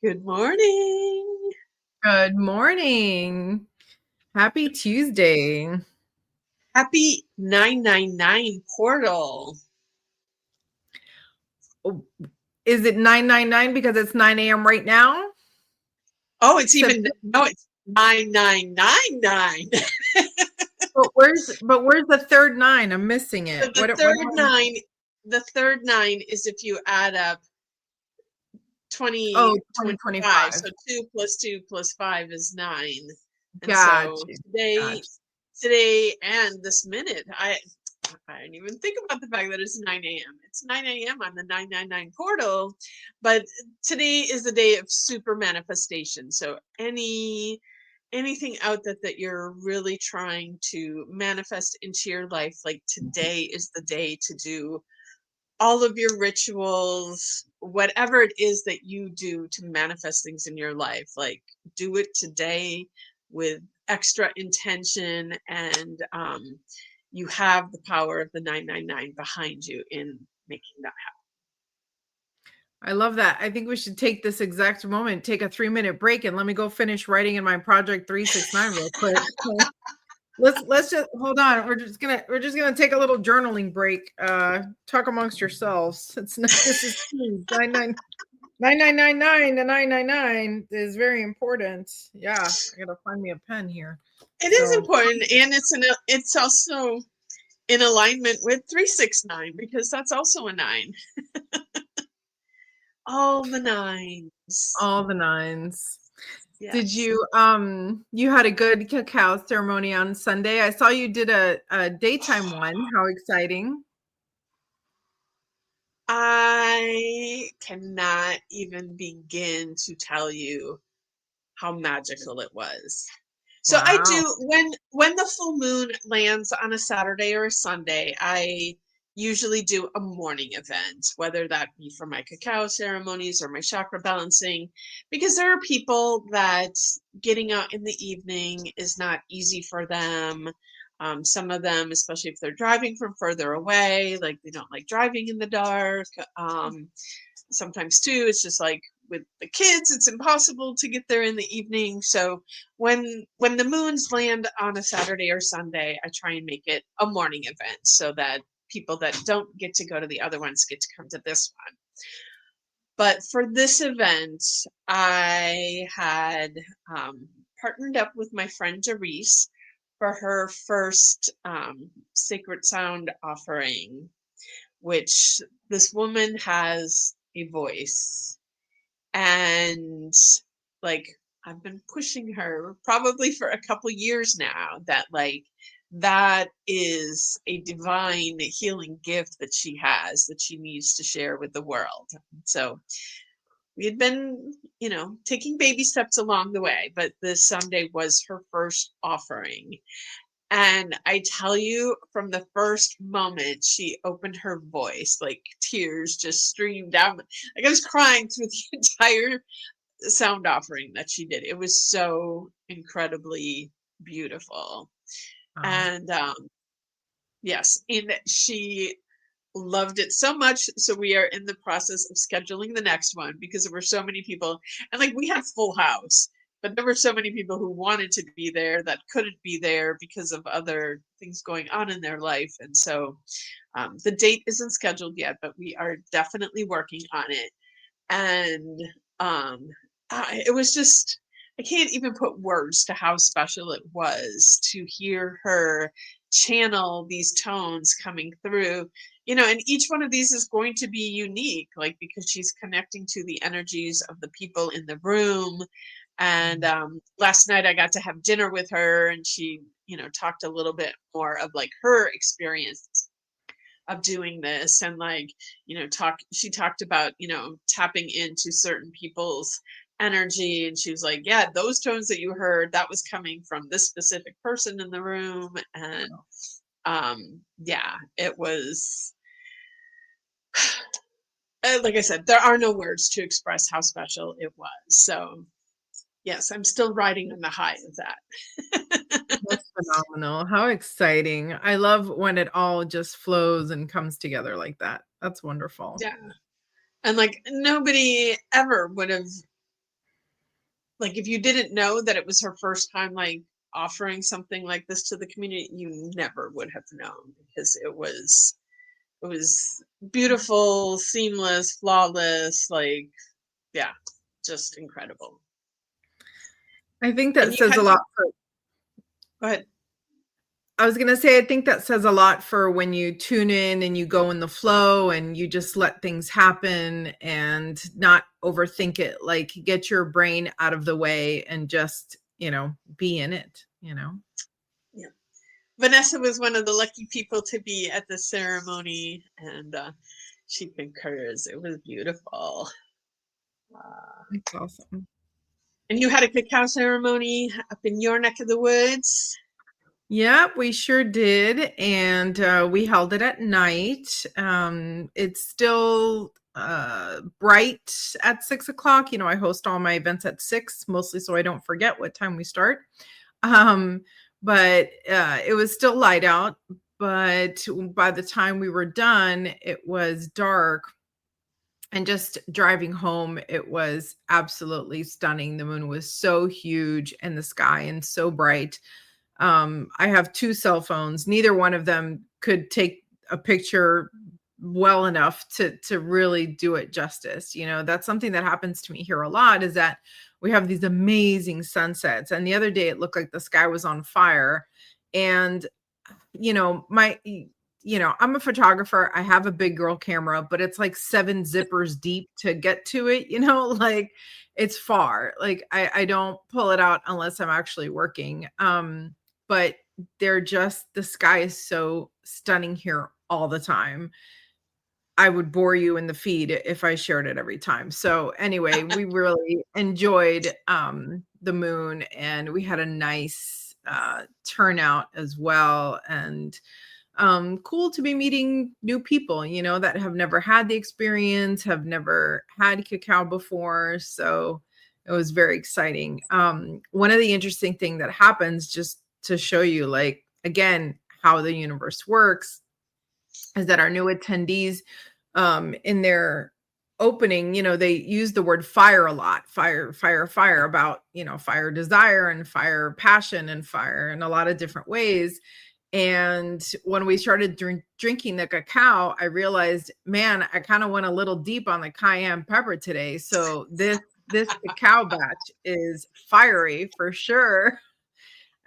Good morning. Good morning. Happy Tuesday. Happy 999 portal. Oh, is it 999 because it's 9 a.m. right now? Oh, it's So, even, no, it's 9999. but where's the third nine? I'm missing So it. What am I? the third nine is if you add up Oh, 2025. 2025. So 2 plus 2 plus 5 is 9. And Got so you. today, Got you. today and this minute, I didn't even think about the fact that it's 9 a.m. It's 9 a.m. on the 999 portal, but today is the day of super manifestation. So anything out that you're really trying to manifest into your life, like today is the day to do all of your rituals, whatever it is that you do to manifest things in your life, like do it today with extra intention, and you have the power of the 999 behind you in making that I love that. I think we should take this exact moment, take a 3-minute break, and let me go finish writing in my project 369 real quick. Let's just hold on. We're just gonna take a little journaling break. Talk amongst yourselves. This is key. 9999 to 999 is very important. Yeah, I gotta find me a pen here. happen. It is So important, and it's also in alignment with 369 because that's also a 9. All the nines. all the nines. Did Yes. you had a good cacao ceremony on Sunday? I saw you did a daytime one. How exciting. I cannot even begin to tell you how magical it was. So I Wow. do, when the full moon lands on a Saturday or a Sunday, I usually do a morning event, whether that be for my cacao ceremonies or my chakra balancing, because there are people that getting out in the evening is not easy for them. Some of them, especially if they're driving from further away, like they don't like driving in the dark. Sometimes too, it's just like with the kids, it's impossible to get there in the evening. So when the moons land on a Saturday or Sunday, I try and make it a morning event so that people that don't get to go to the other ones get to come to this one. But for this event, I had partnered up with my friend Doris for her first sacred sound offering, which this woman has a voice, and like I've been pushing her probably for a couple years now that that is a divine healing gift that she has that she needs to share with the world. So we had been, taking baby steps along the way, but this Sunday was her first offering. And I tell you, from the first moment she opened her voice, like tears just streamed down. Like I was crying through the entire sound offering that she did. It was so incredibly beautiful. Wow. And yes, and she loved it so much. So we are in the process of scheduling the next one because there were so many people. And like we had full house, but there were so many people who wanted to be there that couldn't be there because of other things going on in their life. And so the date isn't scheduled yet, but we are definitely working on it. And um, it was just, I can't even put words to how special it was to hear her channel these tones coming through. And each one of these is going to be unique, like because she's connecting to the energies of the people in the room. And last night I got to have dinner with her, and she, talked a little bit more of like her experience of doing this, and like, she talked about, tapping into certain people's energy, and she was like, yeah, those tones that you heard, that was coming from this specific person in the room. And yeah, it was like I said, there are no words to express how special it was. So yes, I'm still riding on the high of that. That's phenomenal. How exciting. I love when it all just flows and comes together like that. That's wonderful. Yeah. And like nobody ever would have like if you didn't know that it was her first time like offering something like this to the community, you never would have known, because it was beautiful, seamless, flawless, like, yeah, just incredible. I think And that you says a had lot for, go ahead. I was going to say, I think that says a lot for when you tune in and you go in the flow and you just let things happen and not overthink it. Like, get your brain out of the way and just, be in it, Yeah. Vanessa was one of the lucky people to be at the ceremony, and she concurs. It was beautiful. It's awesome. And you had a cacao ceremony up in your neck of the woods. Yeah, we sure did. And we held it at night. It's still bright at 6 o'clock. I host all my events at 6, mostly so I don't forget what time we start. But it was still light out. But by the time we were done, it was dark. And just driving home, it was absolutely stunning. The moon was so huge in the sky and so bright. I have 2 cell phones. Neither one of them could take a picture well enough to really do it justice. That's something that happens to me here a lot, is that we have these amazing sunsets. And the other day it looked like the sky was on fire. And I'm a photographer. I have a big girl camera, but it's like 7 zippers deep to get to it, like it's far. Like I don't pull it out unless I'm actually working. But the sky is so stunning here all the time. I would bore you in the feed if I shared it every time. So anyway, we really enjoyed the moon, and we had a nice turnout as well. And cool to be meeting new people, that have never had the experience, have never had cacao before. So it was very exciting. One of the interesting thing that happens, just to show you, like, again, how the universe works, is that our new attendees, in their opening, they use the word fire a lot. Fire, fire, fire, about, fire desire and fire passion and fire in a lot of different ways. And when we started drinking the cacao, I realized, man, I kind of went a little deep on the cayenne pepper today. So this cacao batch is fiery for sure.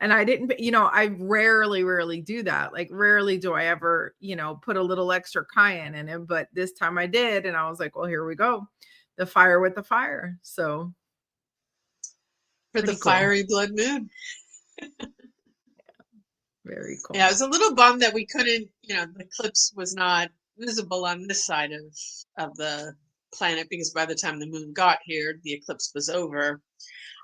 And I didn't, I rarely do that. Like, rarely do I ever, put a little extra cayenne in it. But this time I did. And I was like, well, here we go. The fire with the fire. So For the pretty cool. fiery blood moon. Very cool. Yeah, I was a little bummed that we couldn't, the eclipse was not visible on this side of the planet, because by the time the moon got here, the eclipse was over.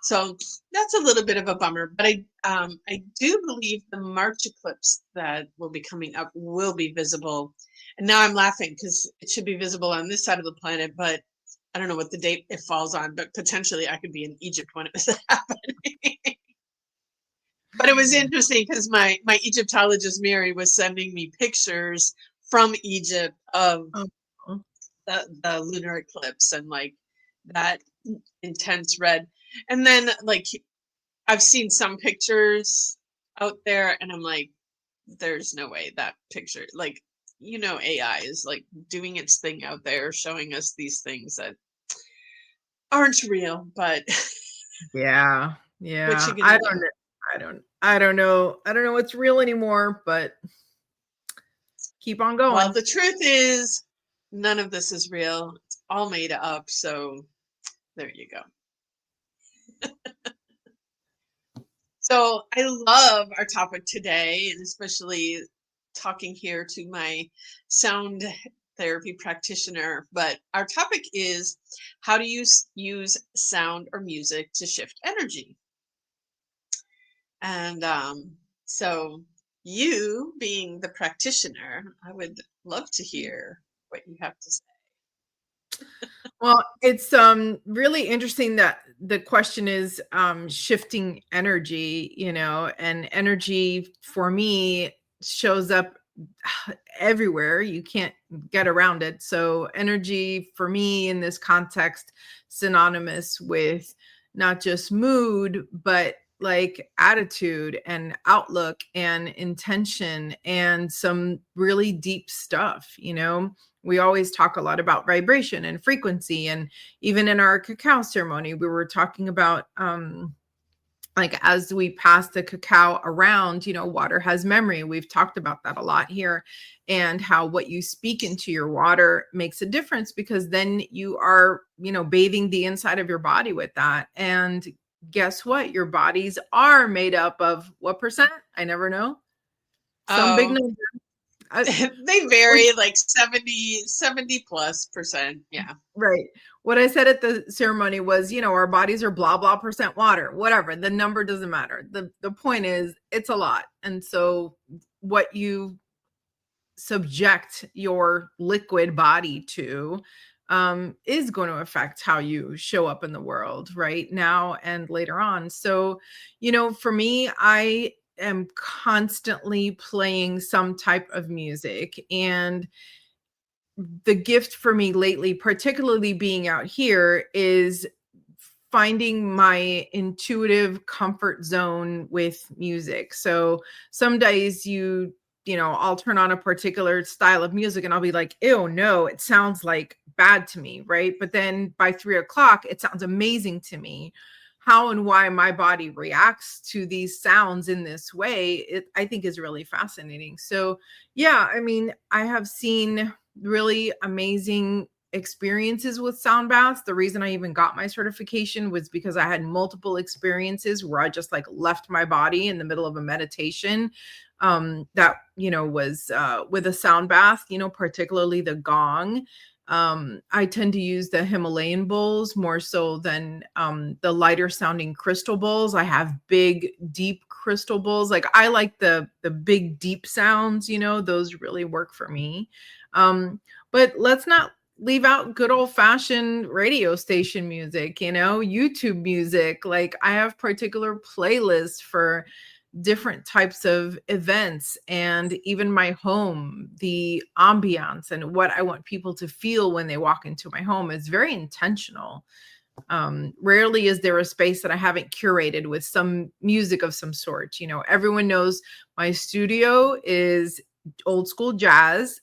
So that's a little bit of a bummer. But I do believe the March eclipse that will be coming up will be visible. And now I'm laughing because it should be visible on this side of the planet, but I don't know what the date it falls on, but potentially I could be in Egypt when it was happening. But it was interesting because my Egyptologist Mary was sending me pictures from Egypt of the lunar eclipse, and like that intense red. And then like I've seen some pictures out there, and I'm like, there's no way that picture, like, AI is like doing its thing out there, showing us these things that aren't real. But yeah, what you I gonna do? don't know what's real anymore, but keep on Well, going. the truth is, none of this is real. It's all made up. So there you go. So I love our topic today, and especially talking here to my sound therapy practitioner. But our topic is, how do you use sound or music to shift energy? And so, you being the practitioner, I would love to hear what you have to say. Well, it's really interesting that the question is shifting energy, and energy for me shows up everywhere. You can't get around it. So energy for me in this context, synonymous with not just mood, but like attitude and outlook and intention and some really deep stuff, you know. We always talk a lot about vibration and frequency, and even in our cacao ceremony we were talking about like as we pass the cacao around, you know, water has memory. We've talked about that a lot here, and how what you speak into your water makes a difference, because then you are, you know, bathing the inside of your body with that. And guess what? Your bodies are made up of what percent? I never know. Some big Oh, number. I, they vary like 70+ percent. Yeah. Right. What I said at the ceremony was, you know, our bodies are blah blah percent water, whatever. The number doesn't matter. The point is it's a lot. And so what you subject your liquid body to is going to affect how you show up in the world right now and later on. So, you know, for me, I am constantly playing some type of music, and the gift for me lately, particularly being out here, is finding my intuitive comfort zone with music. So some days you know, I'll turn on a particular style of music and I'll be like, ew, no, it sounds like bad to me, right? But then by 3 o'clock, it sounds amazing to me. How and why my body reacts to these sounds in this way, I think is really fascinating. So yeah, I mean, I have seen really amazing experiences with sound baths. The reason I even got my certification was because I had multiple experiences where I just like left my body in the middle of a meditation that, you know, was with a sound bath, you know, particularly the gong. I tend to use the Himalayan bowls more so than the lighter sounding crystal bowls. I have big, deep crystal bowls. Like I like the big, deep sounds, you know, those really work for me. But let's not leave out good old fashioned radio station music, you know, YouTube music. Like I have particular playlists for different types of events, and even my home, the ambiance and what I want people to feel when they walk into my home is very intentional. Rarely is there a space that I haven't curated with some music of some sort. You know, everyone knows my studio is old school jazz.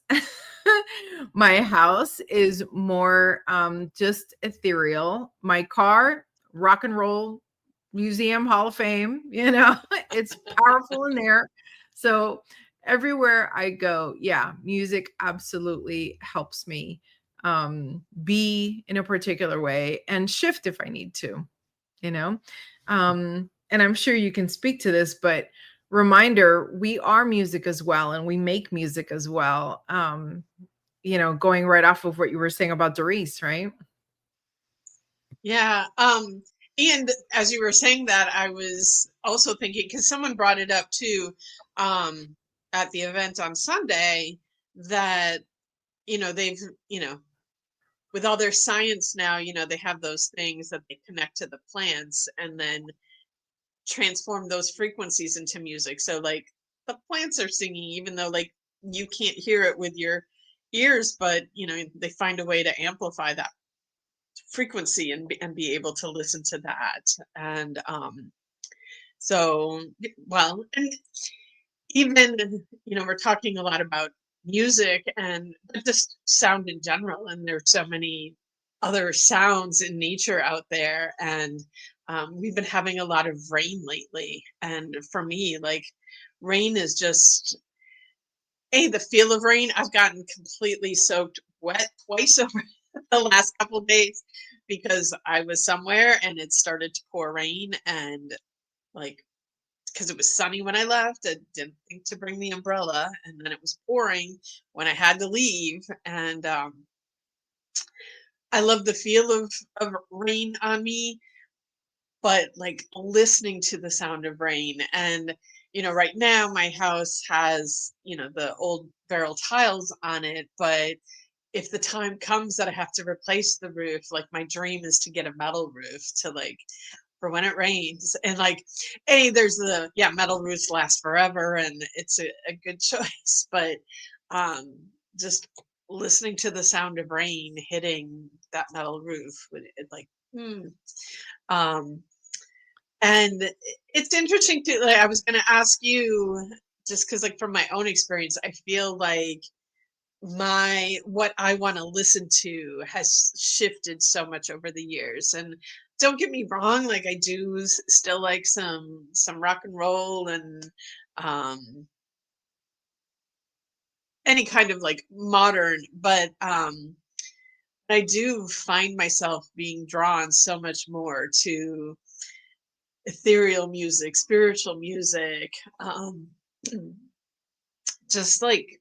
My house is more just ethereal. My car, rock and roll museum, hall of fame, you know, it's powerful in there. So everywhere I go, yeah, music absolutely helps me be in a particular way and shift if I need to, you know. And I'm sure you can speak to this, but reminder, we are music as well, and we make music as well. You know, going right off of what you were saying about Doris, right? Yeah. And as you were saying that, I was also thinking, because someone brought it up too, um, at the event on Sunday, that, they've, you know, with all their science now, they have those things that they connect to the plants and then transform those frequencies into music. So like the plants are singing, even though like you can't hear it with your ears, but they find a way to amplify that frequency and be able to listen to that. And so, well, and even, we're talking a lot about music and but just sound in general, and there's so many other sounds in nature out there. And we've been having a lot of rain lately, and for me, like, rain is just the feel of rain. I've gotten completely soaked wet twice over the last couple of days because I was somewhere and it started to pour rain, and like, because it was sunny when I left, I didn't think to bring the umbrella, and then it was pouring when I had to leave. And I love the feel of rain on me, but like listening to the sound of rain. And right now my house has the old barrel tiles on it, but if the time comes that I have to replace the roof, like my dream is to get a metal roof to like for when it rains. And like, there's metal roofs last forever and it's a good choice. But um just listening to the sound of rain hitting that metal roof, it like Hmm. Um, and it's interesting too. Like I was going to ask you, just because, like, from my own experience, I feel like my what I want to listen to has shifted so much over the years. And don't get me wrong, like I do still like some rock and roll and um any kind of like modern, but I do find myself being drawn so much more to ethereal music, spiritual music, just like,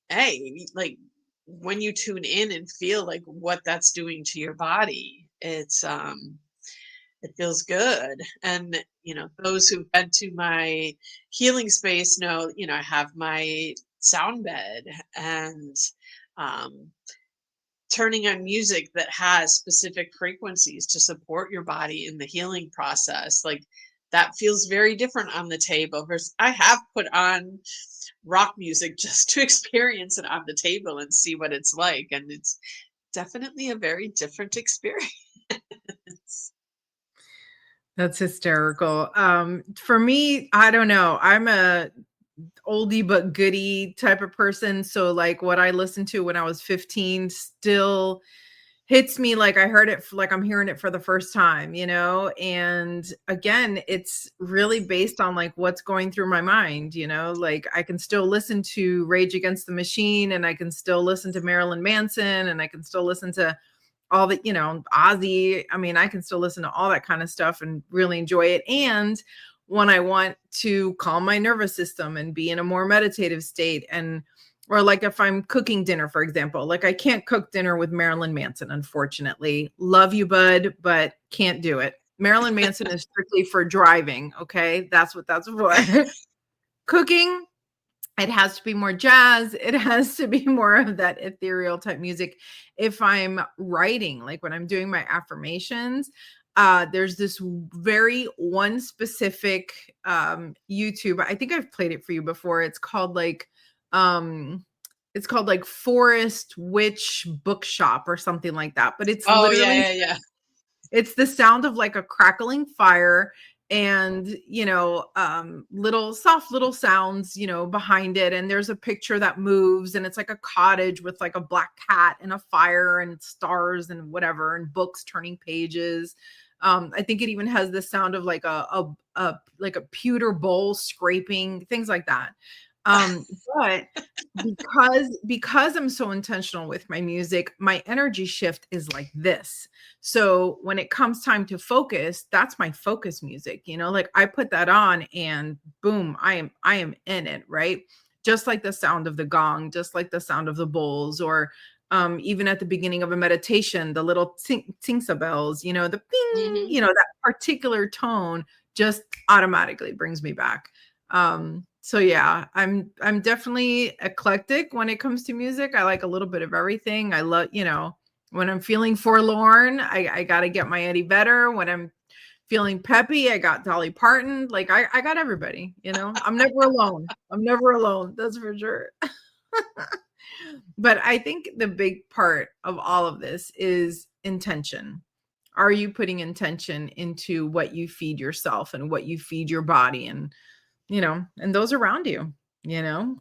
hey, like when you tune in and feel like what that's doing to your body, it feels good. And those who've been to my healing space know, I have my sound bed, and um turning on music that has specific frequencies to support your body in the healing process, like that feels very different on the table versus I have put on rock music just to experience it on the table and see what it's like, and it's definitely a very different experience. That's hysterical. For me, I don't know. I'm a oldie but goodie type of person. So like what I listened to when I was 15 still hits me like I heard it like I'm hearing it for the first time, you know? And again, it's really based on like what's going through my mind, you know? Like I can still listen to Rage Against the Machine, and I can still listen to Marilyn Manson, and I can still listen to all the, Ozzy. I mean, I can still listen to all that kind of stuff and really enjoy it. And when I want to calm my nervous system and be in a more meditative state, and or like if I'm cooking dinner, for example, like I can't cook dinner with Marilyn Manson, unfortunately. Love you, bud, but can't do it. Marilyn Manson is strictly for driving. Okay. That's what that's for. Cooking, it has to be more jazz. It has to be more of that ethereal type music. If I'm writing, like when I'm doing my affirmations, there's this very one specific YouTube. I think I've played it for you before. Um it's called like Forest Witch Bookshop or something like that. But it's Oh yeah, literally yeah, yeah. it's the sound of like a crackling fire, and little soft little sounds behind it, and there's a picture that moves, and it's like a cottage with like a black cat and a fire and stars and whatever, and books turning pages. I think it even has the sound of like a pewter bowl scraping, things like that. But because I'm so intentional with my music, my energy shift is like this. So when it comes time to focus, that's my focus music, like I put that on and boom, I am in it, right? Just like the sound of the gong, just like the sound of the bowls, or even at the beginning of a meditation, the little tinksa bells, the ping, Hmm. that particular tone just automatically brings me back. So yeah, I'm definitely eclectic when it comes to music. I like a little bit of everything. I love, when I'm feeling forlorn, I gotta get my Eddie Vedder. When I'm feeling peppy, I got Dolly Parton. Like I got everybody, I'm never alone. I'm never alone, that's for sure. But I think the big part of all of this is intention. Are you putting intention into what you feed yourself and what you feed your body, and those around you?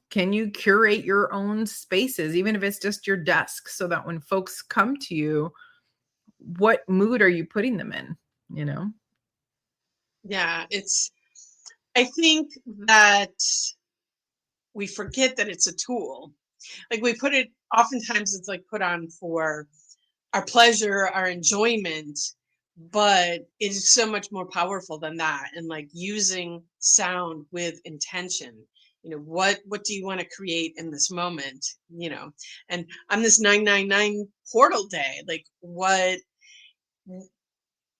Can you curate your own spaces, even if it's just your desk, so that when folks come to you, what mood are you putting them in? you know Yeah, I think that we forget that it's a tool. Like we put it, oftentimes it's like put on for our pleasure, our enjoyment, but it is so much more powerful than that. And like using sound with intention. What do you want to create in this moment? And on this 999 portal day, like what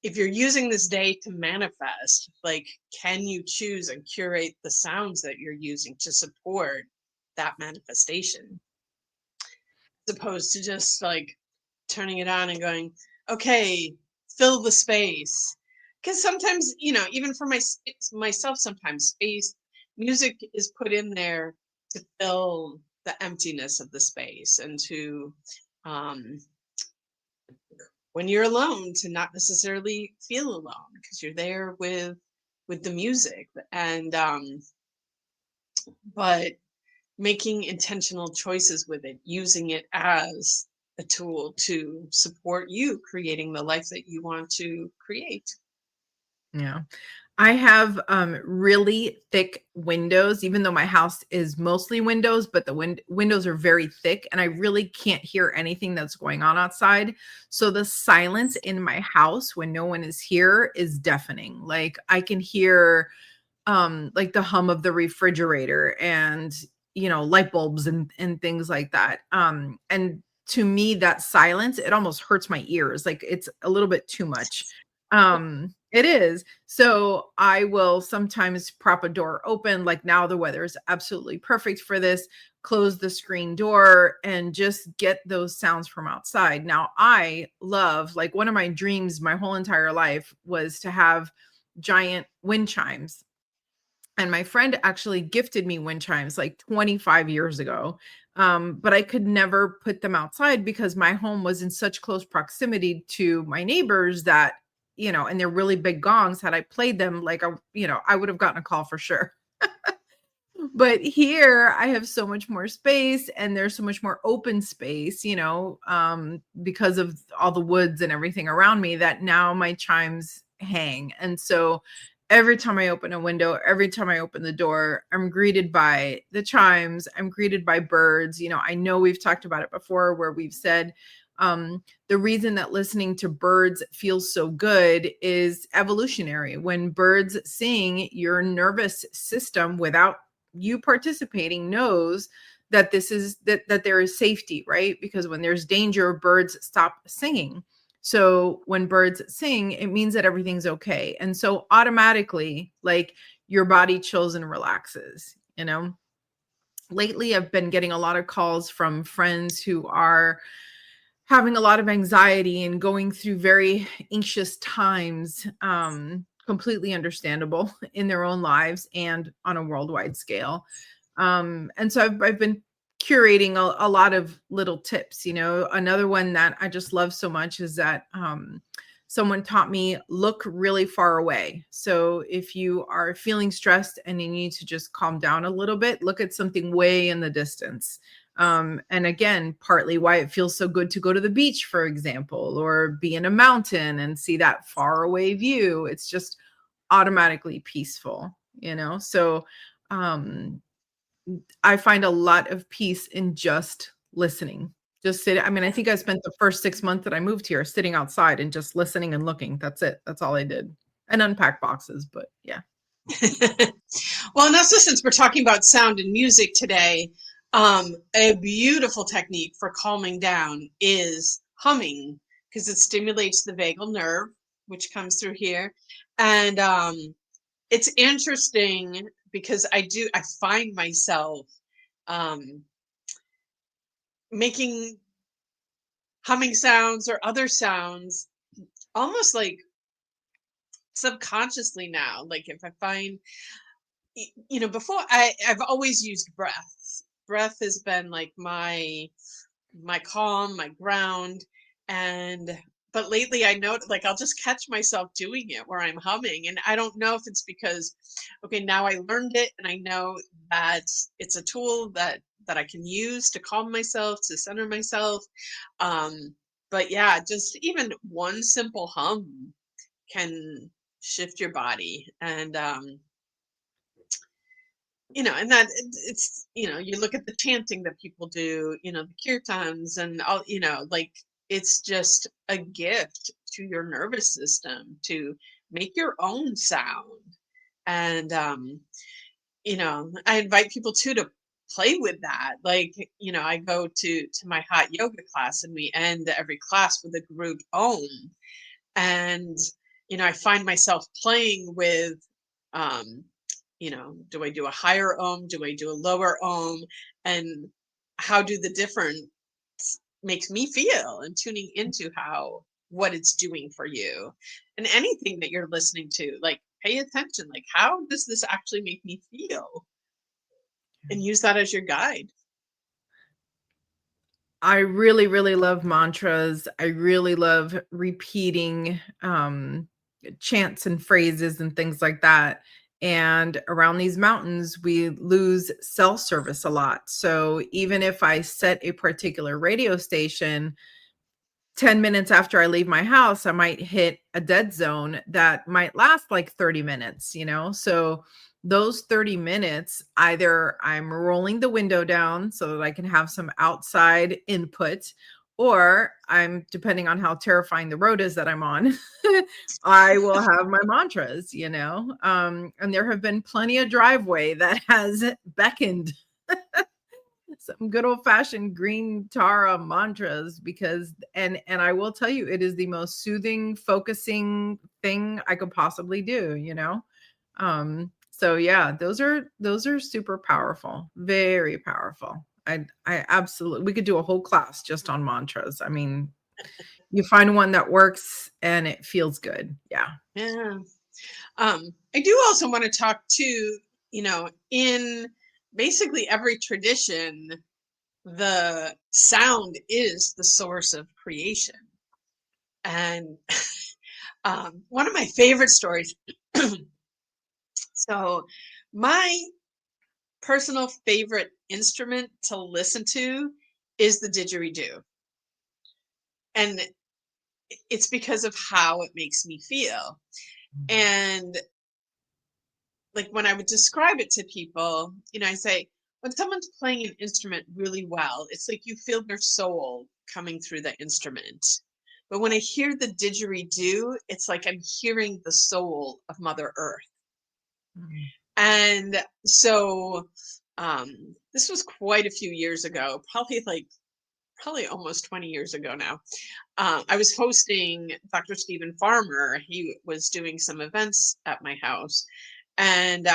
if you're using this day to manifest, like can you choose and curate the sounds that you're using to support that manifestation, as opposed to just like turning it on and going, okay, fill the space. Because sometimes, even for myself, sometimes space music is put in there to fill the emptiness of the space and to um, when you're alone to not necessarily feel alone because you're there with the music. And but making intentional choices with it, using it as a tool to support you creating the life that you want to create. Yeah. I have really thick windows, even though my house is mostly windows, but the windows are very thick and I really can't hear anything that's going on outside. So the silence in my house when no one is here is deafening. Like I can hear like the hum of the refrigerator and light bulbs and things like that. And to me that silence, it almost hurts my ears. Like it's a little bit too much. It is. So I will sometimes prop a door open. Like now the weather is absolutely perfect for this. Close the screen door and just get those sounds from outside. Now I love, like, one of my dreams my whole entire life was to have giant wind chimes. And my friend actually gifted me wind chimes like 25 years ago. But I could never put them outside because my home was in such close proximity to my neighbors that, and they're really big gongs. Had I played them, like, I would have gotten a call for sure. But here I have so much more space and there's so much more open space, because of all the woods and everything around me, that now my chimes hang. And so every time I open a window, every time I open the door, I'm greeted by the chimes. I'm greeted by birds. I know we've talked about it before where we've said, the reason that listening to birds feels so good is evolutionary. When birds sing, your nervous system, without you participating, knows that that there is safety, right? Because when there's danger, birds stop singing. So when birds sing, it means that everything's okay. And so automatically, like, your body chills and relaxes. Lately I've been getting a lot of calls from friends who are having a lot of anxiety and going through very anxious times, completely understandable in their own lives and on a worldwide scale. And so I've been curating a lot of little tips. Another one that I just love so much is that someone taught me, look really far away. So if you are feeling stressed and you need to just calm down a little bit, look at something way in the distance. And again, partly why it feels so good to go to the beach, for example, or be in a mountain and see that far away view. It's just automatically peaceful. So I find a lot of peace in just listening. Just sit. I mean, I think I spent the first 6 months that I moved here sitting outside and just listening and looking. That's it. That's all I did. And unpack boxes, but yeah. Well, and also, since we're talking about sound and music today, a beautiful technique for calming down is humming, because it stimulates the vagal nerve, which comes through here. And it's interesting because I find myself um, making humming sounds or other sounds almost like subconsciously now. Like if I find, before I've always used breath. Breath has been like my calm, my ground. And but lately I know, like, I'll just catch myself doing it where I'm humming. And I don't know if it's because, okay, now I learned it and I know that it's a tool that I can use to calm myself, to center myself. But yeah, just even one simple hum can shift your body. And and that it's, you look at the chanting that people do, the kirtans and all, like, it's just a gift to your nervous system to make your own sound. And I invite people too to play with that. Like, I go to my hot yoga class and we end every class with a group om. And I find myself playing with, um do I do a higher om, do I do a lower om, and how do the different makes me feel, and tuning into how what it's doing for you. And anything that you're listening to, like, pay attention, like, how does this actually make me feel, and use that as your guide. I really, really love mantras. I really love repeating chants and phrases and things like that. And around these mountains, we lose cell service a lot. So even if I set a particular radio station, 10 minutes after I leave my house, I might hit a dead zone that might last like 30 minutes, you know? So those 30 minutes, either I'm rolling the window down so that I can have some outside input, or I'm, depending on how terrifying the road is that I'm on, I will have my mantras, you know? And there have been plenty of driveway that has beckoned some good old fashioned green Tara mantras, because and I will tell you, it is the most soothing, focusing thing I could possibly do, you know. So yeah, those are super powerful, very powerful. I absolutely, we could do a whole class just on mantras. I mean, you find one that works and it feels good. Yeah. Yeah. I do also want to talk to, in basically every tradition, the sound is the source of creation. And one of my favorite stories. So, my personal favorite instrument to listen to is the didgeridoo. And it's because of how it makes me feel. And like when I would describe it to people, I say, when someone's playing an instrument really well, it's like you feel their soul coming through the instrument. But when I hear the didgeridoo, it's like I'm hearing the soul of Mother Earth. Mm. And so this was quite a few years ago, probably almost 20 years ago now. I was hosting Dr. Stephen Farmer. He was doing some events at my house. And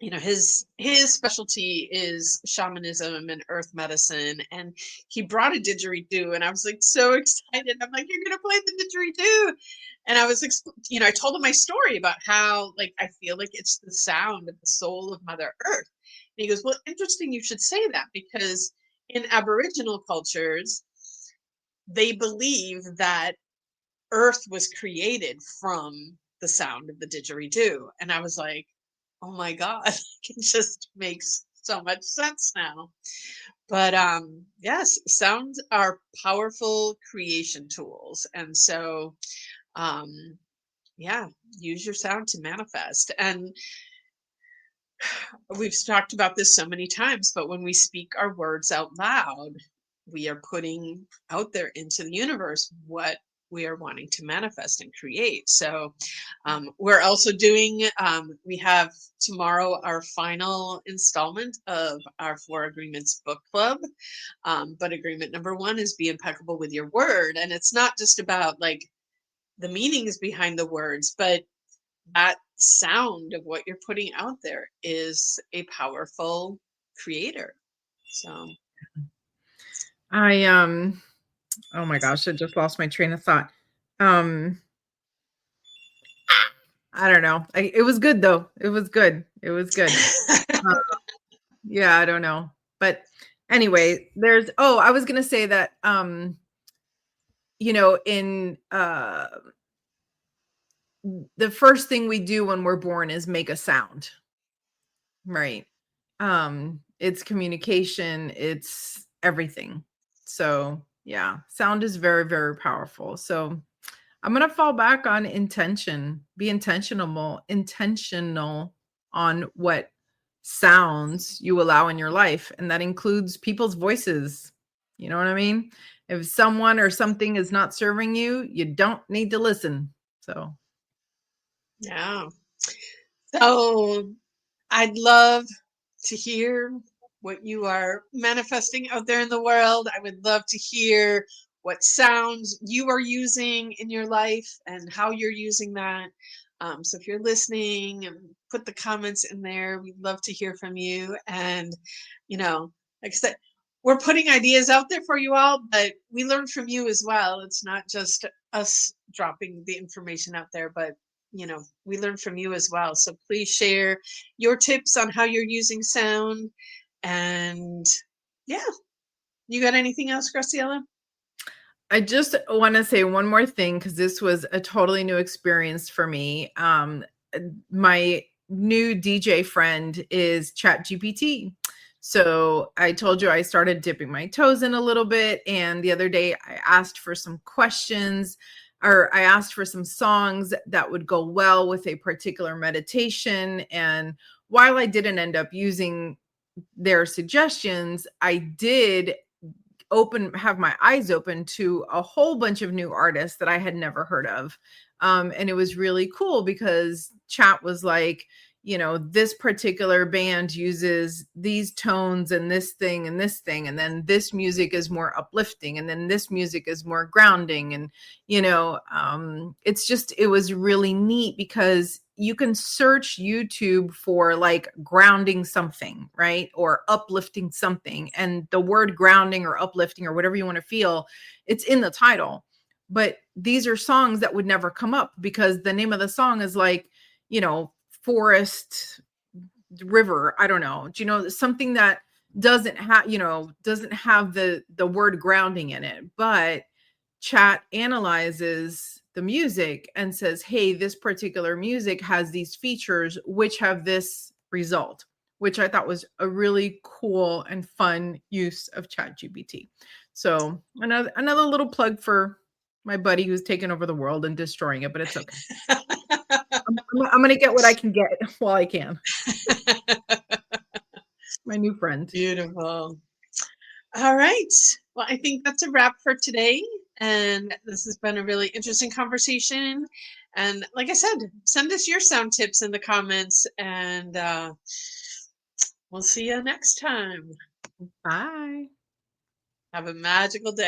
his specialty is shamanism and earth medicine, and he brought a didgeridoo, and I was like so excited. I'm like, you're gonna play the didgeridoo. And I was I told him my story about how, like, I feel like it's the sound of the soul of Mother Earth. And he goes, well, interesting you should say that, because in Aboriginal cultures they believe that earth was created from the sound of the didgeridoo. And I was like, oh my God, it just makes so much sense now. But yes, sounds are powerful creation tools. And so um, yeah, use your sound to manifest. And we've talked about this so many times, but when we speak our words out loud, we are putting out there into the universe what we are wanting to manifest and create. So we're also doing, we have tomorrow our final installment of our 4 Agreements book club. But agreement number 1 is be impeccable with your word. And it's not just about like the meanings behind the words, but that sound of what you're putting out there is a powerful creator. So I oh my gosh, I just lost my train of thought. Um I don't know. It was good though. It was good. It was good. Uh, yeah, I don't know. But anyway, I was going to say that in the first thing we do when we're born is make a sound. Right. It's communication, it's everything. So, yeah, sound is very, very powerful. So, I'm going to fall back on intention. Be intentional on what sounds you allow in your life, and that includes people's voices. You know what I mean? If someone or something is not serving you, you don't need to listen. So, yeah. So I'd love to hear what you are manifesting out there in the world. I would love to hear what sounds you are using in your life and how you're using that. So if you're listening, put the comments in there. We'd love to hear from you. And, like I said, we're putting ideas out there for you all, but we learn from you as well. It's not just us dropping the information out there, but we learn from you as well. So please share your tips on how you're using sound. And yeah, You got anything else, Graciela? I just want to say one more thing because this was a totally new experience for me. My new DJ friend is ChatGPT. So I told you I started dipping my toes in a little bit. And the other day I asked for some questions, or I asked for some songs that would go well with a particular meditation. And while I didn't end up using their suggestions, I did have my eyes open to a whole bunch of new artists that I had never heard of. And it was really cool because chat was like, this particular band uses these tones and this thing and this thing, and then this music is more uplifting, and then this music is more grounding. And it was really neat because you can search YouTube for like grounding something, right? Or uplifting something. And the word grounding or uplifting or whatever you want to feel, it's in the title. But these are songs that would never come up because the name of the song is like, forest, river. I don't know. Do you know something that doesn't have, doesn't have the word grounding in it, but chat analyzes the music and says, hey, this particular music has these features which have this result, which I thought was a really cool and fun use of ChatGPT. So another little plug for my buddy who's taken over the world and destroying it, but it's okay. I'm going to get what I can get while I can. My new friend. Beautiful. All right. Well, I think that's a wrap for today. And this has been a really interesting conversation. And like I said, send us your sound tips in the comments, and we'll see you next time. Bye. Have a magical day.